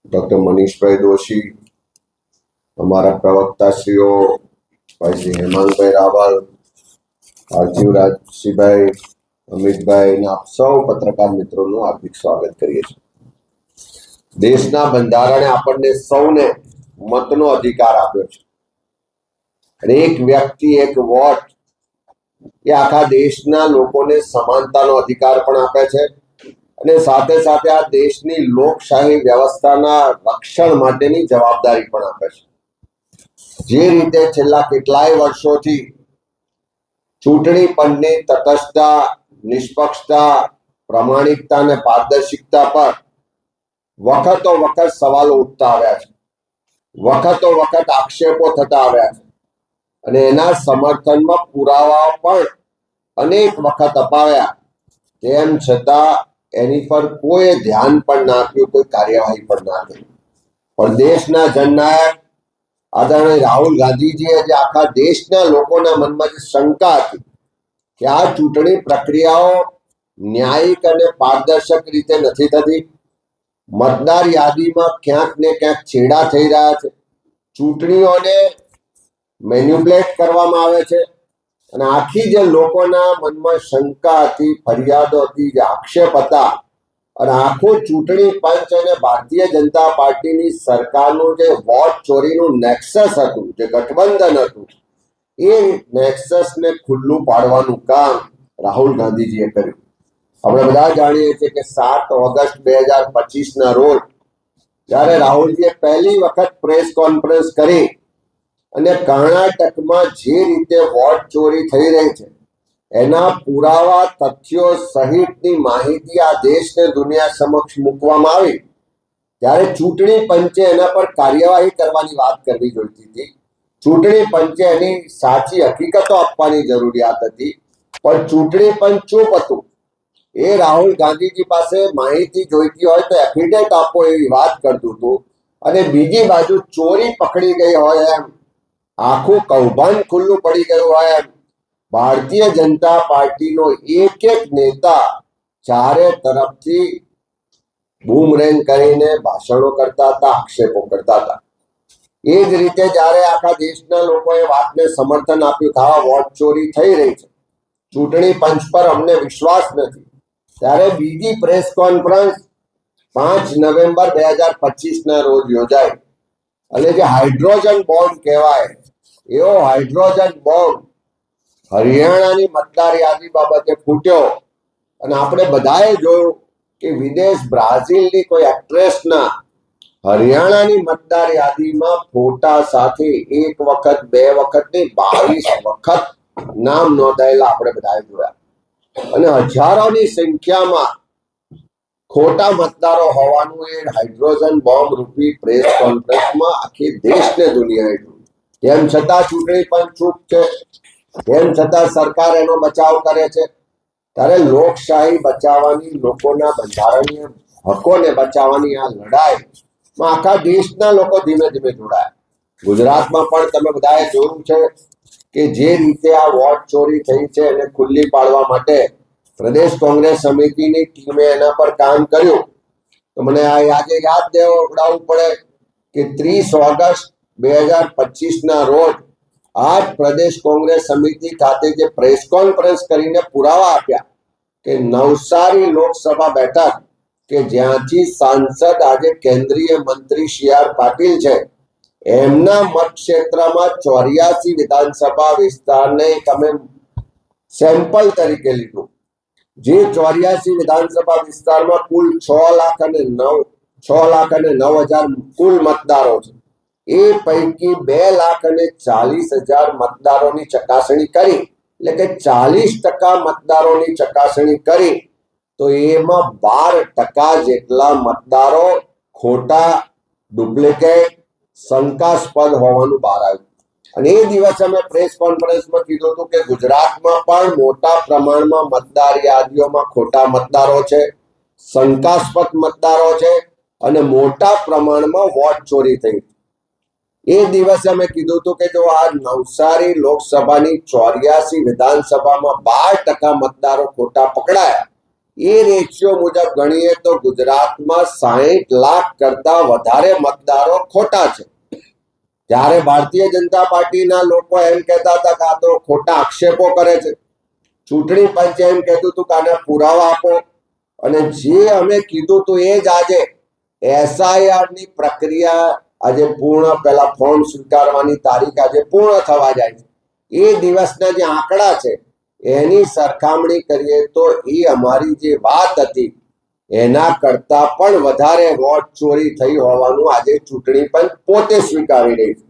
Doctor મનીષભાઈ દોશી, અમારા પ્રવક્તાશ્રીઓ ભાઈ શ્રી હેમાંગભાઈ રાવલ, રાજીવરાજસિંહભાઈ, અમિતભાઈ અને આપ સૌ પત્રકાર મિત્રોનું હાર્દિક સ્વાગત કરીએ છીએ. દેશના બંધારણે આપણને સૌને મતનો અધિકાર આપ્યો છે અને એક વ્યક્તિ એક વોટ એ આખા દેશના લોકોને સમાનતાનો અધિકાર પણ આપે છે અને સાથે સાથે આ દેશની લોકશાહી વ્યવસ્થાના રક્ષણ માટેની જવાબદારી પણ આપે છે. જે રીતે છેલ્લા કેટલાય વર્ષોથી ચૂંટણી પંચની તટસ્થતા, નિષ્પક્ષતા, પ્રામાણિકતા અને પારદર્શિકતા પર વખતો વખત સવાલો ઉઠતા આવ્યા છે, વખતો વખત આક્ષેપો થતા આવ્યા છે અને એના સમર્થનમાં પુરાવા પણ અનેક વખત અપાવ્યા. તેમ છતાં એની પર કોઈ ધ્યાન પણ ના આપ્યું, કોઈ કાર્યવાહી પણ ના કરી. પણ દેશના જનનાયક આદરણીય રાહુલ ગાંધીજીએ જે આખા દેશના લોકોના મનમાં જે શંકા હતી કે આ ચૂંટણી પ્રક્રિયાઓ ન્યાયિક અને પારદર્શક રીતે નથી થતી, મતદાર યાદીમાં ક્યાંક ને ક્યાંક છેડા થઈ રહ્યા છે, ચૂંટણીઓને મેન્યુપ્યુલેટ કરવામાં આવે છે અને આખી જે લોકોના મનમાં શંકા હતી, ફરિયાદો હતી, જે આક્ષેપ હતા અને આખું ચૂંટણી પંચ અને ભારતીય જનતા પાર્ટીની સરકારનું જે વોટ ચોરીનું નેક્સસ હતું, જે ગઠબંધન હતું, એ નેક્સસને ખુલ્લું પાડવાનું કામ રાહુલ ગાંધીજીએ કર્યું. આપણે બધા જાણીએ છીએ કે 7 ઓગસ્ટ 2025ના રોજ જ્યારે રાહુલજીએ પહેલી વખત પ્રેસ કોન્ફરન્સ કરી અને કર્ણાટકમાં જે રીતે વોટ ચોરી થઈ રહી છે એના પુરાવા, તથ્યો સહિતની માહિતી આ દેશને દુનિયા સમક્ષ મૂકવામાં આવી, ત્યારે ચૂંટણી પંચે એના પર કાર્યવાહી કરવાની વાત કરવી જોઈતી હતી. ચૂંટણી પંચે એની સાચી હકીકતો આપવાની જરૂરિયાત હતી, પણ ચૂંટણી પંચ ચૂપ હતું. એ રાહુલ ગાંધીજી પાસે માહિતી જોઈતી હોય તો એફિડેવિટ આપો એવી વાત કરતું હતું અને બીજી બાજુ ચોરી પકડી ગઈ હોય એમ, આખું કૌભાંડ ખુલ્લું પડી ગયું હોય એમ ભારતીય જનતા પાર્ટીનો એક એક નેતા ચારે તરફથી બૂમરેંગ કરીને ભાષણો કરતા હતા, આક્ષેપો કરતા હતા. એ જ રીતે જ્યારે આખા દેશના લોકોએ વાતને સમર્થન આપ્યું કે આ વોટ ચોરી થઈ રહી છે, ચૂંટણી પંચ પર અમને વિશ્વાસ નથી, ત્યારે બીજી પ્રેસ કોન્ફરન્સ 5 નવેમ્બર 2025ના રોજ યોજાઈ અને જે હાઇડ્રોજન બોમ્બ કહેવાય એવો હાઇડ્રોજન બોમ્બ હરિયાણાની મતદાર યાદી બાબતે ફૂટ્યો અને આપણે બધાએ જોયું કે વિદેશ બ્રાઝિલની કોઈ એક્ટ્રેસના હરિયાણાની મતદાર યાદીમાં ફોટા સાથે એક વખત, બે વખત નહીં 22 વખત નામ નોંધાયેલા આપણે બધાએ જોયા અને હજારોની સંખ્યામાં ખોટા મતદારો હોવાનું એ હાઇડ્રોજન બોમ્બ રૂપી પ્રેસ કોન્ફરન્સમાં આખી દેશને દુનિયાએ જોયું. તેમ છતાં ચૂંટણી પંચ ચૂપ છે, તેમ છતાં સરકાર એનો બચાવ કરે છે. ત્યારે લોકશાહી બચાવવાની, લોકોના બંધારણીય હકોને બચાવવાની આ લડાઈમાં આખા દેશના લોકો ધીમે ધીમે જોડાયા. ગુજરાતમાં પણ તમે બધાએ જોયું છે કે જે રીતે આ વોટ ચોરી થઈ છે એને ખુલ્લી પાડવા માટે પ્રદેશ કોંગ્રેસ સમિતિની ટીમે એના પર કામ કર્યું. તો મને આજે યાદ દેવડાવવું પડે કે 30 ઓગસ્ટ 2025ના રોજ આ જ પ્રદેશ કોંગ્રેસ સમિતિ ખાતે જે પ્રેસ કોન્ફરન્સ કરીને પુરાવા આપ્યા કે નવસારી લોકસભા બેઠક કે જ્યાંથી સાંસદ આજે કેન્દ્રીય મંત્રી CR પાટીલ છે, એમના મતક્ષેત્રમાં 84 વિધાનસભા વિસ્તારને અમે સેમ્પલ તરીકે લીધું. જે 84 વિધાનસભા વિસ્તારમાં કુલ 6,09,000 કુલ મતદારો છે, એ પૈકી 2,40,000 મતદારોની ચકાસણી કરી, એટલે કે 40% મતદારોની ચકાસણી કરી તો એમાં 12% જેટલા મતદારો ખોટા, ડુપ્લિકેટ, શંકાસ્પદ હોવાનું બહાર આવ્યું. અને એ દિવસે અમે પ્રેસ કોન્ફરન્સમાં કીધું હતું કે ગુજરાતમાં પણ મોટા પ્રમાણમાં મતદાર યાદીઓમાં ખોટા મતદારો છે, શંકાસ્પદ મતદારો છે અને મોટા પ્રમાણમાં વોટ ચોરી થઈ. એ દિવસે અમે કીધું હતું કે જો આ નવસારી લોકસભાની 84 વિધાનસભામાં 12% મતદારો ખોટા પકડાયા એ રેશિયો મુજબ ગણીએ તો ગુજરાતમાં 60 લાખ કરતા વધારે મતદારો ખોટા છે. જ્યારે ભારતીય જનતા પાર્ટીના લોકો એમ કહેતા હતા કે આ તો ખોટા આક્ષેપો કરે છે, ચૂંટણી પંચે એમ કહેતું હતું કે આના પુરાવા આપો, અને જે અમે કીધું હતું એ જ આજે SIR ની પ્રક્રિયા આજે પૂર્ણ, પેલા ફોર્મ સ્વીકારવાની તારીખ આજે પૂર્ણ થવા જાય છે. એ દિવસના જે આંકડા છે એની સરખામણી કરીએ તો એ અમારી જે વાત હતી એના કરતા પણ વધારે વોટ ચોરી થઈ હોવાનું આજે ચૂંટણી પંચ પોતે સ્વીકારી રહી છે.